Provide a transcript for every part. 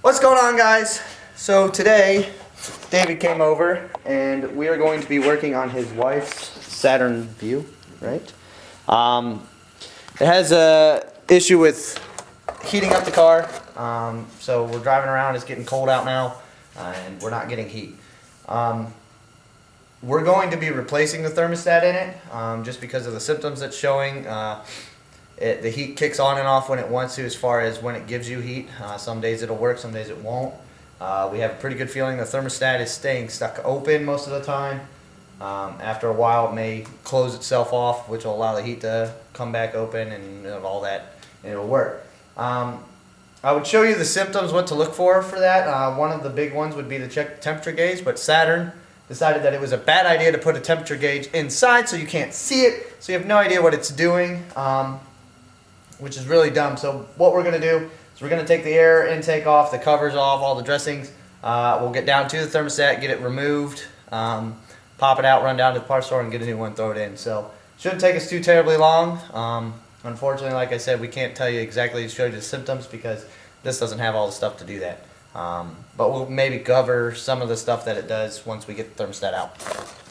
What's going on, guys? So today David came over and we are going to be working on his wife's Saturn Vue, right? It has a issue with heating up the car. So we're driving around, it's getting cold out now, and we're not getting heat. We're going to be replacing the thermostat in it, just because of the symptoms it's showing. The heat kicks on and off when it wants to, as far as when it gives you heat. Some days it'll work, some days it won't. We have a pretty good feeling the thermostat is staying stuck open most of the time. After a while it may close itself off, which will allow the heat to come back open and all that, and it'll work. I would show you the symptoms, what to look for that. One of the big ones would be the check temperature gauge, but Saturn decided that it was a bad idea to put a temperature gauge inside so you can't see it, so you have no idea what it's doing. Which is really dumb. So what we're going to do is we're going to take the air intake off, the covers off, all the dressings. We'll get down to the thermostat, get it removed, pop it out, run down to the parts store and get a new one, throw it in. So it shouldn't take us too terribly long. Unfortunately, like I said, we can't tell you exactly, show you the symptoms because this doesn't have all the stuff to do that. But we'll maybe cover some of the stuff that it does once we get the thermostat out.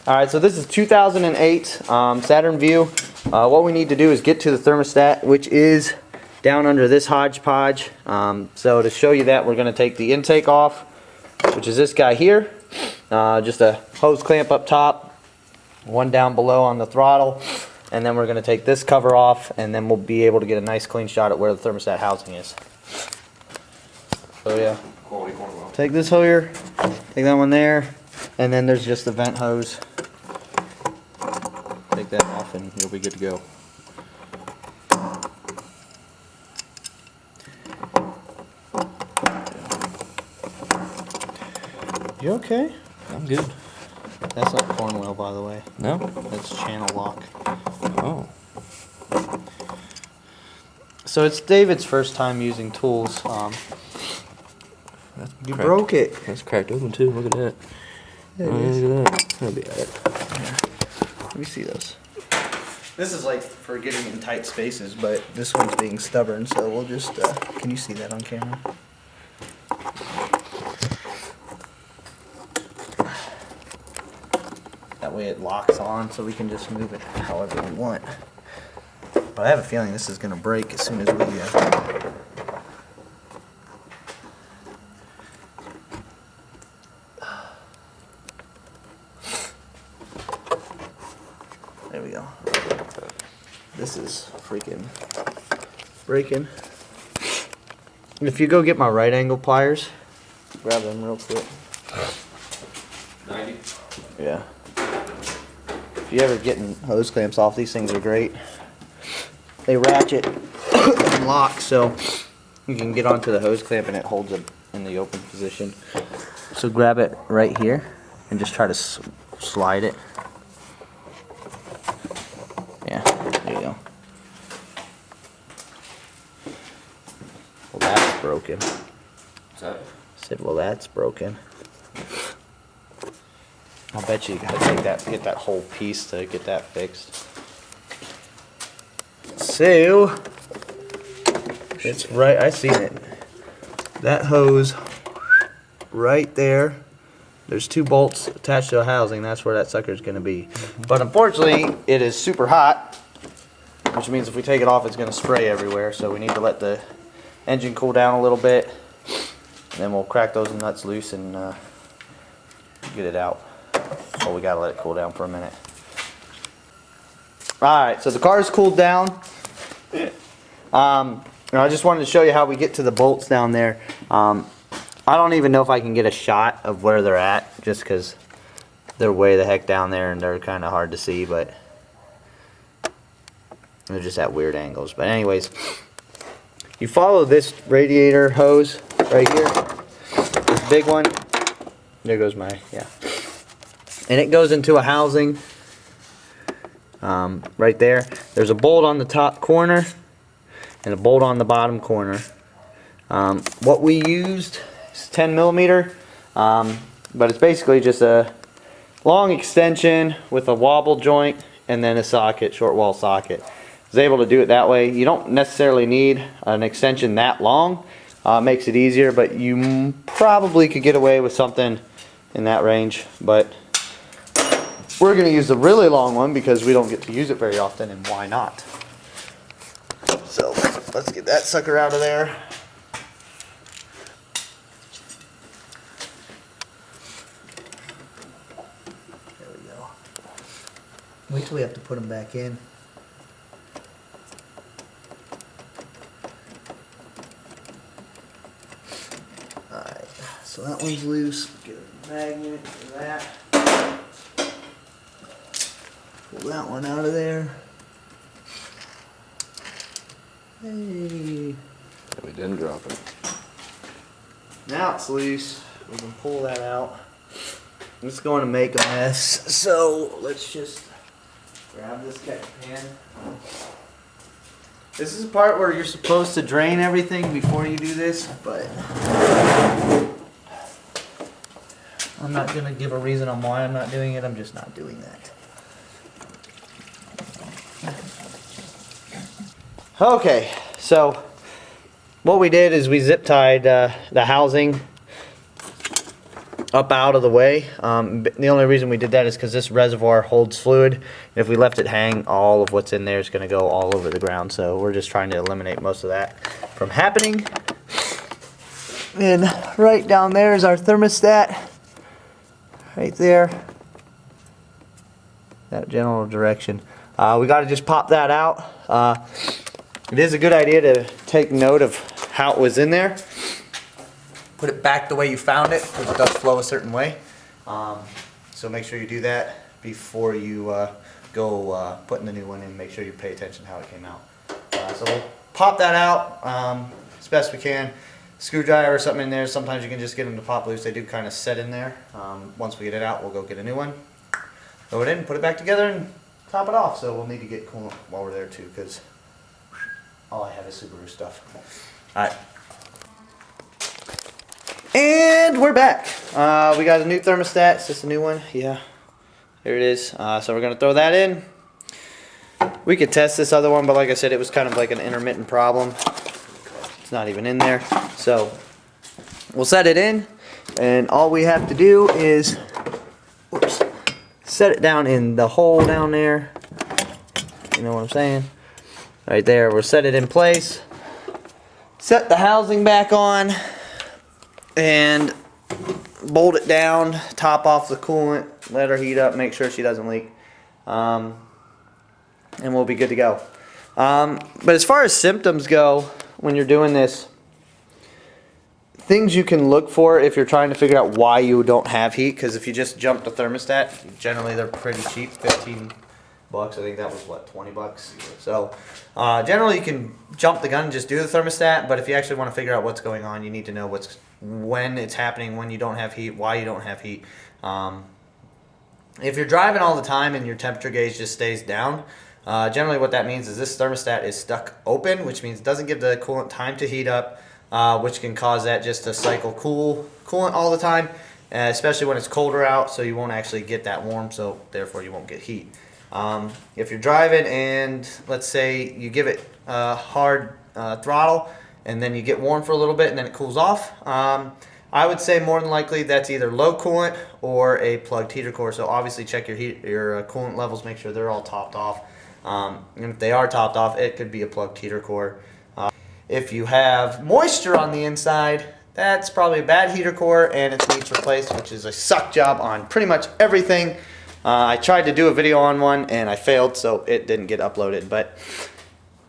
Alright, so this is 2008 Saturn Vue. What we need to do is get to the thermostat, which is down under this hodgepodge. So to show you that, we're going to take the intake off, which is this guy here. Just a hose clamp up top, one down below on the throttle, and then we're going to take this cover off, and then we'll be able to get a nice clean shot at where the thermostat housing is. So yeah, take this here, take that one there, and then there's just the vent hose. Take that off and you'll be good to go. You okay? I'm good. That's not Cornwell, by the way. No? That's channel lock. Oh. So it's David's first time using tools. You broke it. That's cracked open too. Look at that. Yeah, look at that. That'll be alright. Let me see those. This is like for getting in tight spaces, but this one's being stubborn, so we'll just, can you see that on camera? That way it locks on, so we can just move it however we want. But I have a feeling this is going to break as soon as we, there we go. This is freaking breaking. And if you go get my right angle pliers, grab them real quick. 90? Yeah. If you ever getting hose clamps off, these things are great. They ratchet and lock, so you can get onto the hose clamp and it holds it in the open position. So grab it right here and just try to slide it. Yeah, there you go. Well, that's broken. What's that? I said, well, that's broken. I'll bet you gotta take that, get that whole piece to get that fixed. So, it's right, I seen it. That hose right there, there's two bolts attached to a housing, that's where that sucker's gonna be. But unfortunately, it is super hot, which means if we take it off, it's gonna spray everywhere, so we need to let the engine cool down a little bit, and then we'll crack those nuts loose and get it out. Oh, we gotta let it cool down for a minute. Alright, so the car's cooled down. I just wanted to show you how we get to the bolts down there. I don't even know if I can get a shot of where they're at, just because they're way the heck down there and they're kind of hard to see, but they're just at weird angles. But anyways, you follow this radiator hose right here, this big one. There goes my, yeah. And it goes into a housing right there. There's a bolt on the top corner and a bolt on the bottom corner. What we used is 10 millimeter, but it's basically just a long extension with a wobble joint and then a socket, short wall socket. I was able to do it that way. You don't necessarily need an extension that long, makes it easier, but you probably could get away with something in that range. But we're going to use the really long one because we don't get to use it very often, and why not? So let's get that sucker out of there. There we go. Wait till we have to put them back in. Alright, so that one's loose. Get a magnet for that. Pull that one out of there. Hey. We didn't drop it. Now it's loose. We can pull that out. It's going to make a mess. So let's just grab this catch pan. This is the part where you're supposed to drain everything before you do this, but I'm not going to give a reason on why I'm not doing it. I'm just not doing that. Okay, so what we did is we zip tied the housing up out of the way. The only reason we did that is because this reservoir holds fluid. If we left it hang, all of what's in there is going to go all over the ground. So we're just trying to eliminate most of that from happening. And right down there is our thermostat. Right there. That general direction. We got to just pop that out. It is a good idea to take note of how it was in there. Put it back the way you found it, because it does flow a certain way. So make sure you do that before you go putting the new one in. Make sure you pay attention to how it came out. So we'll pop that out as best we can. Screwdriver or something in there. Sometimes you can just get them to pop loose. They do kind of set in there. Once we get it out, we'll go get a new one. Throw it in, put it back together, and top it off. So we'll need to get coolant while we're there too, because all I have is Subaru stuff. Alright. And we're back. We got a new thermostat. It's just a new one. Yeah. Here it is. So we're going to throw that in. We could test this other one, but like I said, it was kind of like an intermittent problem. It's not even in there. So we'll set it in. And all we have to do is set it down in the hole down there. You know what I'm saying? Right there, we'll set it in place, set the housing back on, and bolt it down, top off the coolant, let her heat up, make sure she doesn't leak, and we'll be good to go. But as far as symptoms go, when you're doing this, things you can look for if you're trying to figure out why you don't have heat, because if you just jump the thermostat, generally they're pretty cheap, 15 bucks. I think that was what, 20 bucks. So generally you can jump the gun and just do the thermostat, but if you actually want to figure out what's going on, you need to know when it's happening, when you don't have heat, why you don't have heat. If you're driving all the time and your temperature gauge just stays down, generally what that means is this thermostat is stuck open, which means it doesn't give the coolant time to heat up, which can cause that just to cycle coolant all the time, especially when it's colder out, so you won't actually get that warm, so therefore you won't get heat. If you're driving and let's say you give it hard throttle and then you get warm for a little bit and then it cools off, I would say more than likely that's either low coolant or a plugged heater core. So obviously check your coolant levels, make sure they're all topped off. And if they are topped off, it could be a plugged heater core. If you have moisture on the inside, that's probably a bad heater core and it needs replaced, which is a suck job on pretty much everything. I tried to do a video on one and I failed, so it didn't get uploaded. But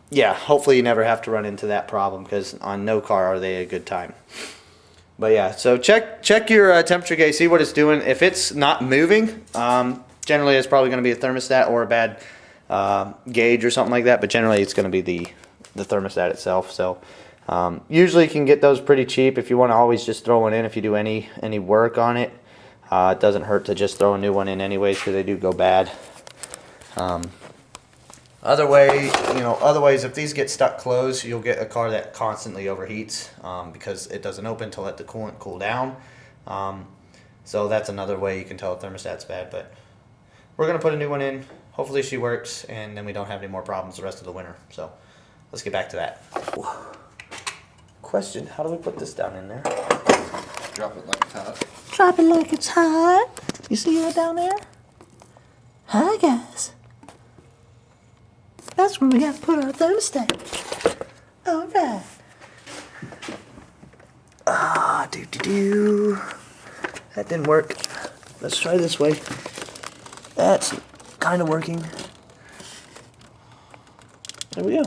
yeah, hopefully you never have to run into that problem, because on no car are they a good time. But yeah, so check your temperature gauge, see what it's doing. If it's not moving, generally it's probably going to be a thermostat or a bad gauge or something like that. But generally it's going to be the thermostat itself. So usually you can get those pretty cheap if you want to always just throw one in if you do any work on it. It doesn't hurt to just throw a new one in anyways, because they do go bad. Otherwise, if these get stuck closed, you'll get a car that constantly overheats because it doesn't open to let the coolant cool down. So that's another way you can tell a thermostat's bad. But we're going to put a new one in. Hopefully she works, and then we don't have any more problems the rest of the winter. So let's get back to that. Question, how do we put this down in there? Drop it like it's hot. Drop it like it's hot. You see that down there? Hi, guys. That's where we got to put our thermostat. All right. Do. That didn't work. Let's try this way. That's kind of working. There we go.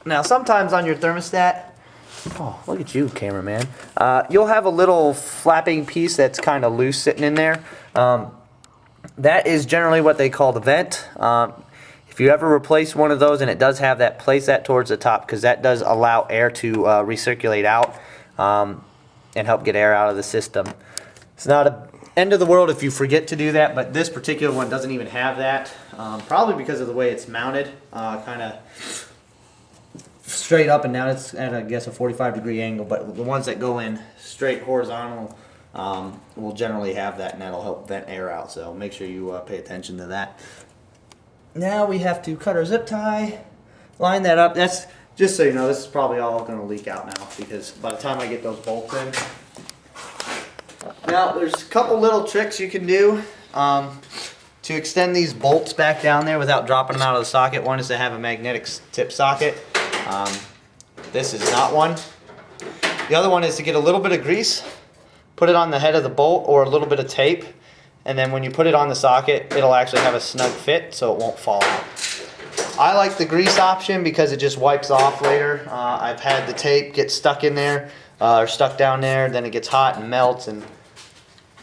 Now, sometimes on your thermostat, oh, look at you, cameraman. You'll have a little flapping piece that's kind of loose sitting in there. That is generally what they call the vent. If you ever replace one of those and it does have that, place that towards the top because that does allow air to recirculate out and help get air out of the system. It's not a end of the world if you forget to do that, but this particular one doesn't even have that. Probably because of the way it's mounted, kind of straight up and down. It's at, I guess, a 45-degree angle, but the ones that go in straight horizontal will generally have that, and that'll help vent air out. So make sure you pay attention to that. Now we have to cut our zip tie, line that up. That's just so you know, this is probably all going to leak out now because by the time I get those bolts in. Now there's a couple little tricks you can do to extend these bolts back down there without dropping them out of the socket. One is to have a magnetic tip socket. This is not one. The other one is to get a little bit of grease, put it on the head of the bolt or a little bit of tape, and then when you put it on the socket, it'll actually have a snug fit so it won't fall out. I like the grease option because it just wipes off later. I've had the tape get stuck in there or stuck down there, then it gets hot and melts and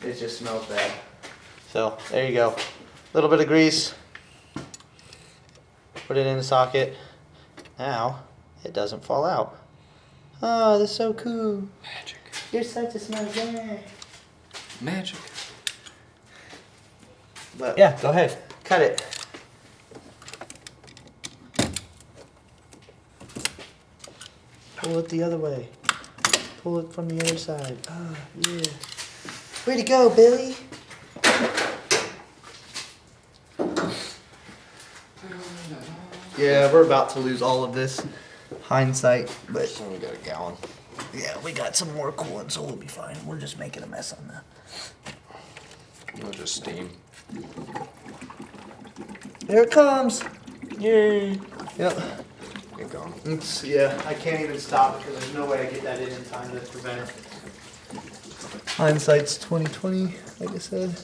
it just smells bad. So there you go. A little bit of grease, put it in the socket. Now it doesn't fall out. Oh, that's so cool. Magic. You're such a smart guy. Magic. But yeah, go ahead, cut it. Pull it the other way. Pull it from the other side. Ah, yeah. Way to go, Billy. Yeah, we're about to lose all of this. Hindsight, but So we got a gallon. yeah, we got some more coolant, so we'll be fine. We're just making a mess on that. It'll just steam. Here it comes. yay. Yep. Get going. Yeah, I can't even stop because there's no way I get that in time to prevent it. Hindsight's 20/20, like I said.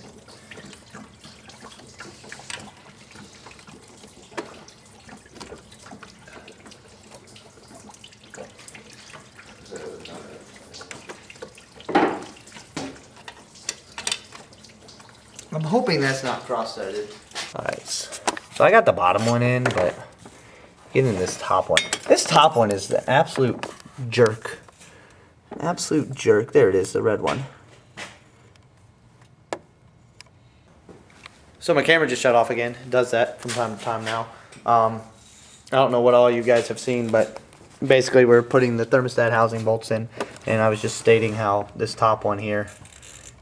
I'm hoping that's not cross-threaded. Alright, so I got the bottom one in, but getting this top one. This top one is the absolute jerk. Absolute jerk. There it is, the red one. So my camera just shut off again. It does that from time to time now. I don't know what all you guys have seen, but basically we're putting the thermostat housing bolts in, and I was just stating how this top one here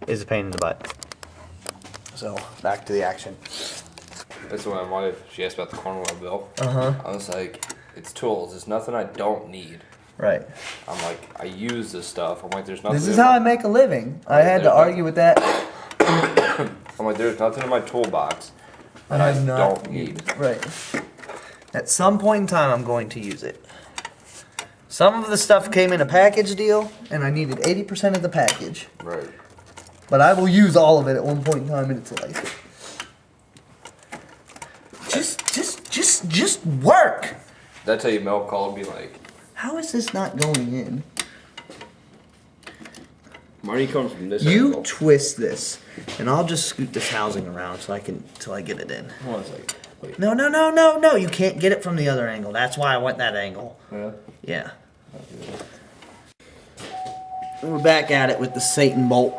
is a pain in the butt. So back to the action. That's when my wife, she asked about the corner I built. Uh-huh. I was like, it's tools. It's nothing I don't need. Right. I'm like, I use this stuff. I'm like, there's nothing. This is how I make a living. I had to argue with that. I'm like, there's nothing in my toolbox that I I have not don't need. Right. At some point in time, I'm going to use it. Some of the stuff came in a package deal, and I needed 80% of the package. Right. But I will use all of it at one point in time in its life. Just work. That's how you Mel called me like, How is this not going in? Marty comes from this You angle. twist this, and I'll just scoot this housing around so I can till I get it in. I was like, wait. No. You can't get it from the other angle. That's why I went that angle. Yeah. Yeah. We're back at it with the Satan bolt.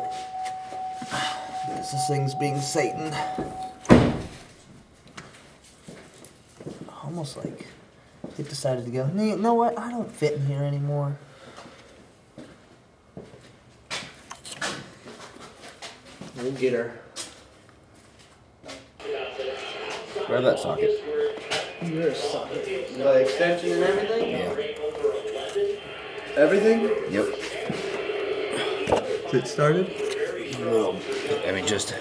This thing's being Satan. Almost like it decided to go, you know what? I don't fit in here anymore. We'll get her. Grab that socket. You're a socket. The extension and everything? Yeah. Everything? Yep. Is it started? Let me just.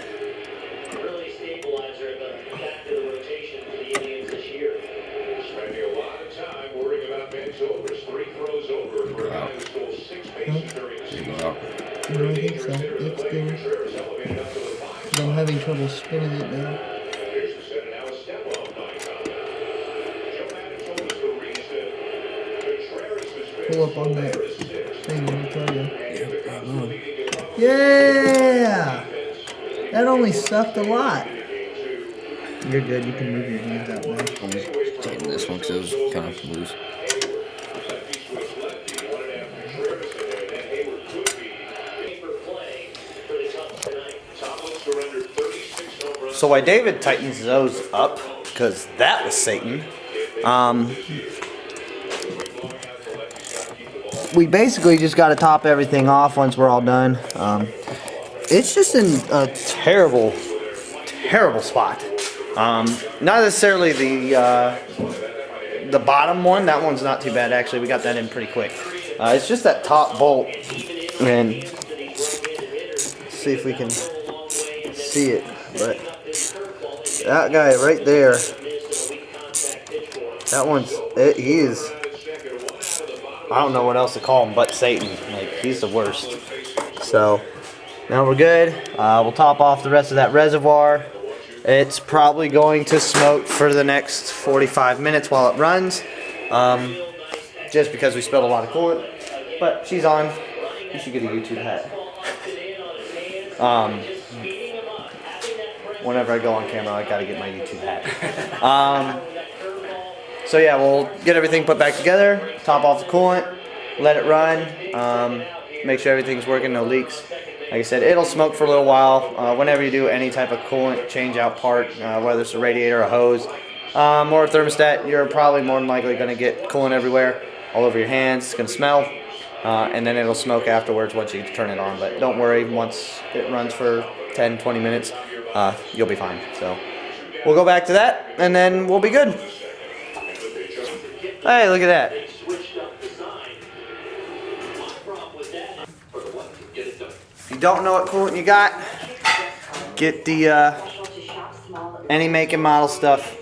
Really stabilizer back to the rotation for the Indians this year. Spending a lot of time worrying about men's overs. 3 throws over for a guy who stole 6 bases during the season. No, I think so. It's good. But I'm having trouble spinning it now. Here's the set, and now a step off by Tom. Joe Madden told us the reason Contreras was fit. Pull up on that thing, let me tell you. Yeah! That only sucked a lot. You're good. You can move your hands out now. I'm taking this one because it was kind of loose. So why David tightens those up, because that was Satan. We basically just got to top everything off once we're all done. It's just in a terrible, terrible spot. Not necessarily the bottom one. That one's not too bad actually. We got that in pretty quick. It's just that top bolt. And see if we can see it, but that guy right there. That one's he is. I don't know what else to call him but Satan. Like, he's the worst. So now we're good. We'll top off the rest of that reservoir. It's probably going to smoke for the next 45 minutes while it runs. Just because we spilled a lot of coolant. But she's on. You should get a YouTube hat. Whenever I go on camera, I gotta get my YouTube hat. So yeah, we'll get everything put back together, top off the coolant, let it run, make sure everything's working, no leaks. Like I said, it'll smoke for a little while. Whenever you do any type of coolant change out part, whether it's a radiator, a hose, or a thermostat, you're probably more than likely going to get coolant everywhere, all over your hands. It's going to smell, and then it'll smoke afterwards once you turn it on. But don't worry, once it runs for 10-20 minutes, you'll be fine. So we'll go back to that, and then we'll be good. Hey, look at that. If you don't know what coolant you got, get the any make and model stuff.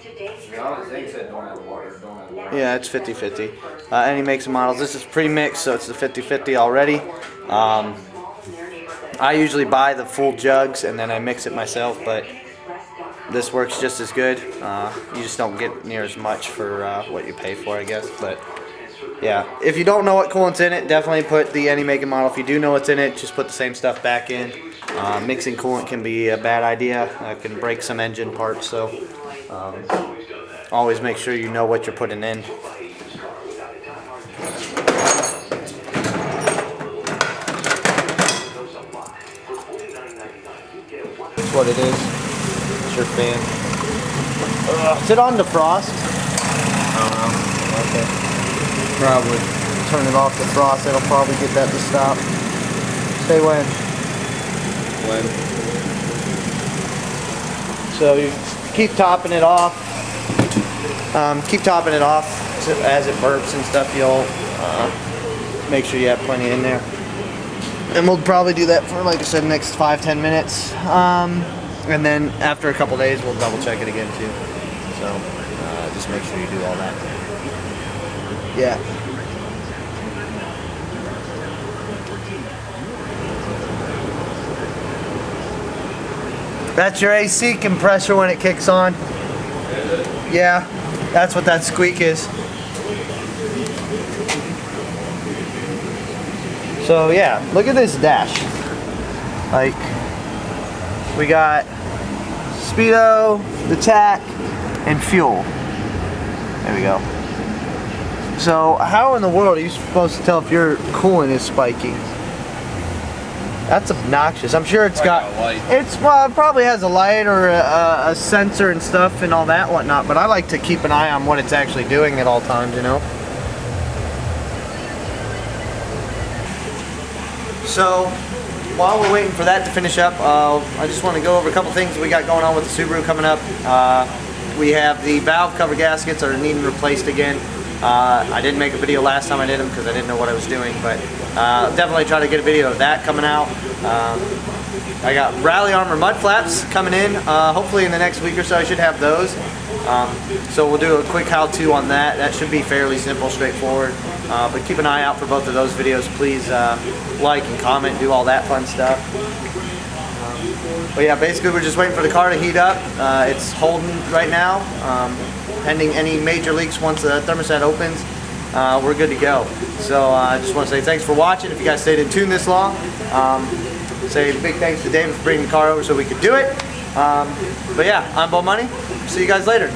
Yeah, it's 50-50. Any makes and models. This is pre-mixed, so it's the 50-50 already. I usually buy the full jugs and then I mix it myself, but this works just as good. You just don't get near as much for what you pay for, I guess. But yeah, if you don't know what coolant's in it, definitely put the any make and model. If you do know what's in it, just put the same stuff back in. Mixing coolant can be a bad idea. It can break some engine parts, so always make sure you know what you're putting in. That's what it is. It's your fan. Is it on defrost? I don't know. Okay. Probably. Turn it off defrost. It'll probably get that to stop. Say when. When? So you keep topping it off. Keep topping it off as it burps and stuff. You'll make sure you have plenty in there. And we'll probably do that for, like I said, next 5-10 minutes. And then after a couple days, we'll double check it again too. So just make sure you do all that. Yeah. That's your AC compressor when it kicks on. Yeah, that's what that squeak is. So yeah, look at this dash. Like, we got speedo, the tack, and fuel. There we go. So how in the world are you supposed to tell if your coolant is spiking? That's obnoxious. I'm sure it's got, well, it probably has a light or a sensor and stuff and all that whatnot, but I like to keep an eye on what it's actually doing at all times, you know? So while we're waiting for that to finish up, I just want to go over a couple things we got going on with the Subaru coming up. We have the valve cover gaskets that are needing replaced again. I didn't make a video last time I did them because I didn't know what I was doing, but definitely try to get a video of that coming out. I got Rally Armor mud flaps coming in. Hopefully in the next week or so I should have those. So we'll do a quick how-to on that. That should be fairly simple, straightforward. But keep an eye out for both of those videos. Please like and comment, do all that fun stuff. But yeah, basically we're just waiting for the car to heat up. It's holding right now. Pending any major leaks once the thermostat opens, we're good to go. So I just want to say thanks for watching. If you guys stayed in tune this long, say big thanks to David for bringing the car over so we could do it. But yeah, I'm Bo Money. See you guys later.